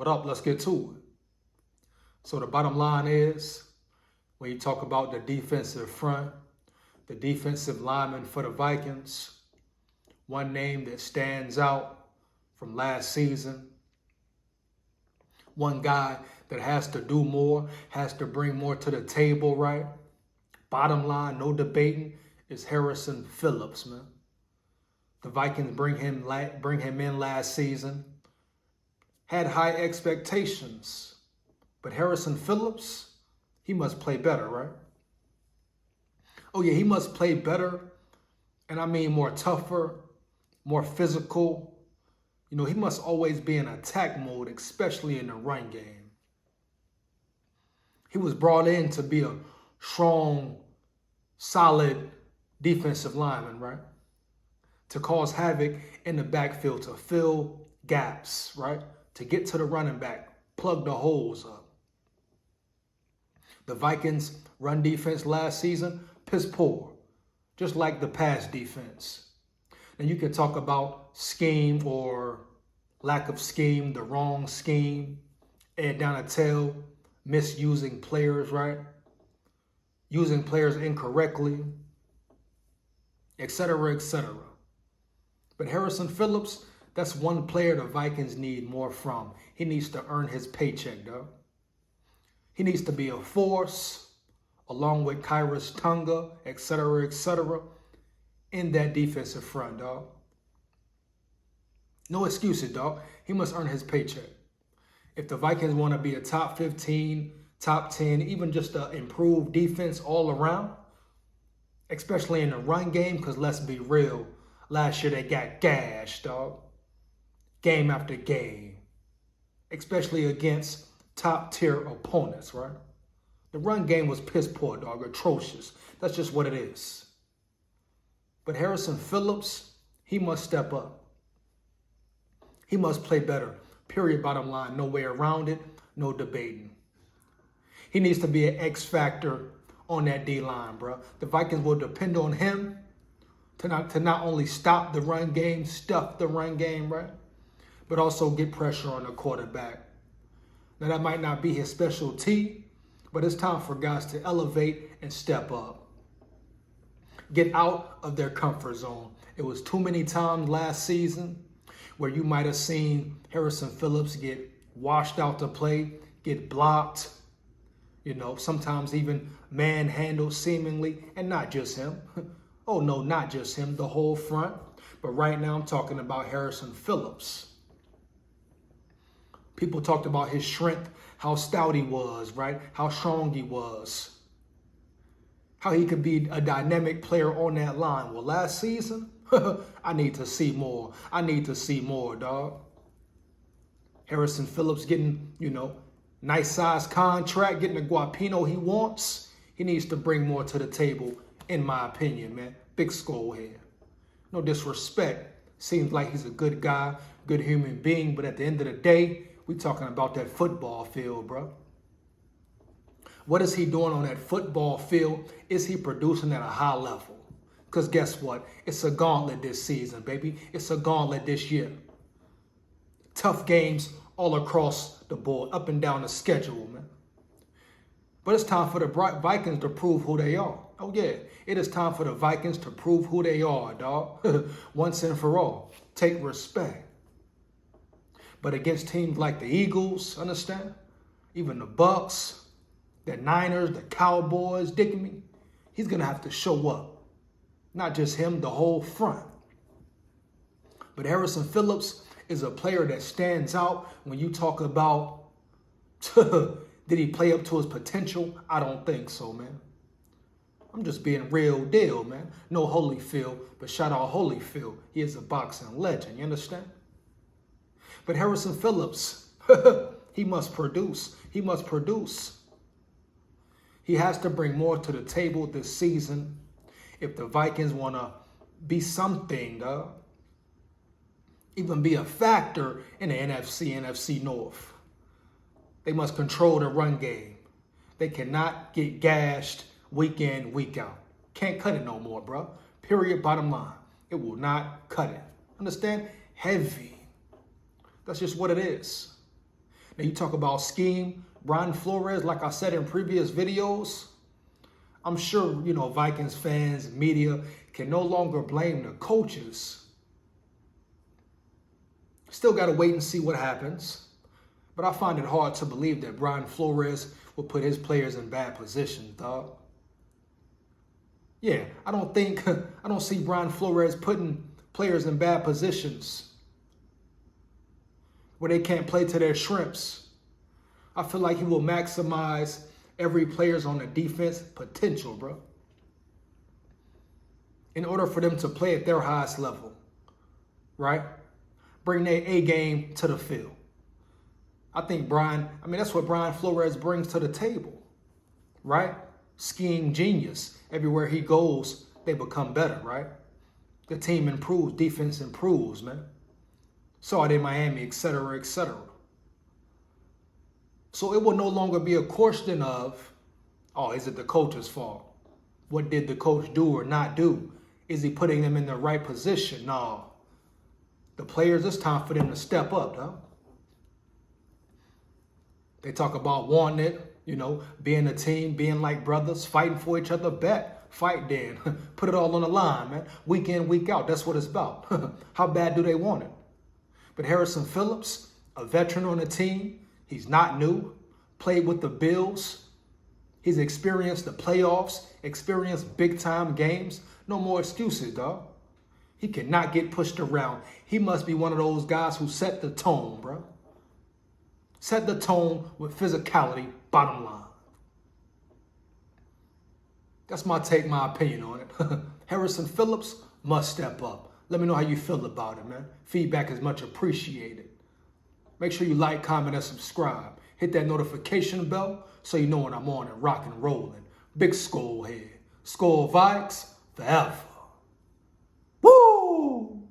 What up? Let's get to it. So the bottom line is, when you talk about the defensive front, the defensive lineman for the Vikings, one name that stands out from last season, one guy that has to do more, has to bring more to the table, right? Bottom line, no debating, is Harrison Phillips, man. The Vikings bring him in last season, had high expectations, but Harrison Phillips, he must play better, right? Oh yeah, he must play better, and I mean more tougher, more physical. You know, he must always be in attack mode, especially in the run game. He was brought in to be a strong, solid defensive lineman, right? To cause havoc in the backfield, to fill gaps, right? To get to the running back, plug the holes up. The Vikings' run defense last season, piss poor, just like the pass defense. And you can talk about scheme or lack of scheme, the wrong scheme, and down a tail, misusing players, right? Using players incorrectly, etc., etc. But Harrison Phillips, that's one player the Vikings need more from. He needs to earn his paycheck, dog. He needs to be a force, along with Kyrus Tunga, etc., in that defensive front, dog. No excuses, dog. He must earn his paycheck. If the Vikings want to be a top 15, top 10, even just an improved defense all around, especially in the run game, because let's be real, last year they got gashed, dog. Game after game, especially against top-tier opponents, right? The run game was piss poor, dog, atrocious. That's just what it is. But Harrison Phillips, he must step up. He must play better. Period, bottom line. No way around it. No debating. He needs to be an X factor on that D-line, bro. The Vikings will depend on him to not only stop the run game, stuff the run game, right? But also get pressure on the quarterback. Now, that might not be his specialty, but it's time for guys to elevate and step up. Get out of their comfort zone. It was too many times last season where you might have seen Harrison Phillips get washed out to play, get blocked, you know, sometimes even manhandled seemingly, and not just him. Oh, no, not just him, the whole front. But right now I'm talking about Harrison Phillips. People talked about his strength, how stout he was, right? How strong he was. How he could be a dynamic player on that line. Well, last season, I need to see more. I need to see more, dog. Harrison Phillips getting, you know, nice size contract, getting the guapino he wants. He needs to bring more to the table, in my opinion, man. Big skull here. No disrespect. Seems like he's a good guy, good human being, but at the end of the day, we talking about that football field, bro. What is he doing on that football field? Is he producing at a high level? Because guess what? It's a gauntlet this season, baby. It's a gauntlet this year. Tough games all across the board, up and down the schedule, man. But it's time for the Vikings to prove who they are. Oh, yeah. It is time for the Vikings to prove who they are, dog. Once and for all. Take respect. But against teams like the Eagles, understand? Even the Bucks, the Niners, the Cowboys, digging me? He's going to have to show up. Not just him, the whole front. But Harrison Phillips is a player that stands out when you talk about, did he play up to his potential? I don't think so, man. I'm just being real deal, man. No Holyfield, but shout out Holyfield. He is a boxing legend, you understand? But Harrison Phillips, he must produce. He must produce. He has to bring more to the table this season if the Vikings want to be something, even be a factor in the NFC North. They must control the run game. They cannot get gashed week in, week out. Can't cut it no more, bro. Period, bottom line. It will not cut it. Understand? Heavy. That's just what it is. Now you talk about scheme, Brian Flores, like I said in previous videos, I'm sure, Vikings fans, media can no longer blame the coaches. Still got to wait and see what happens. But I find it hard to believe that Brian Flores will put his players in bad positions, dog. Yeah, I don't see Brian Flores putting players in bad positions where they can't play to their shrimps. I feel like he will maximize every player's on the defense potential, bro, in order for them to play at their highest level, right? Bring their A game to the field. I think that's what Brian Flores brings to the table, right? Scheme genius. Everywhere he goes, they become better, right? The team improves, defense improves, man. Saw it in Miami, et cetera, et cetera. So it will no longer be a question of, oh, is it the coach's fault? What did the coach do or not do? Is he putting them in the right position? No. The players, it's time for them to step up, huh? They talk about wanting it, being a team, being like brothers, fighting for each other. Fight then. Put it all on the line, man. Week in, week out. That's what it's about. How bad do they want it? But Harrison Phillips, a veteran on the team, he's not new. Played with the Bills. He's experienced the playoffs, experienced big-time games. No more excuses, dog. He cannot get pushed around. He must be one of those guys who set the tone, bro. Set the tone with physicality, bottom line. That's my take, my opinion on it. Harrison Phillips must step up. Let me know how you feel about it, man. Feedback is much appreciated. Make sure you like, comment, and subscribe. Hit that notification bell so you know when I'm on and rock and rolling. Big SKOL head. SKOL Vikes forever. Woo!